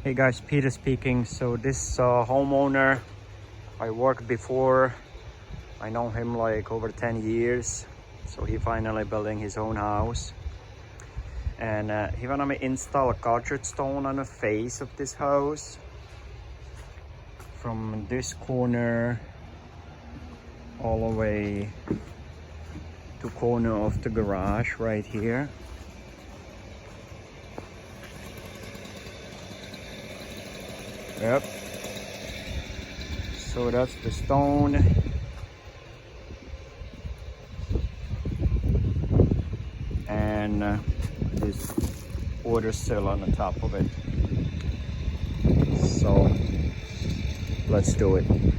Hey guys, Peter speaking. So this homeowner, I worked before. I know him like over 10 years. So he finally building his own house. And he wanna me install a cartridge stone on the face of this house. From this corner all the way to corner of the garage right here. Yep. So that's the stone. And this water sill on the top of it. So let's do it.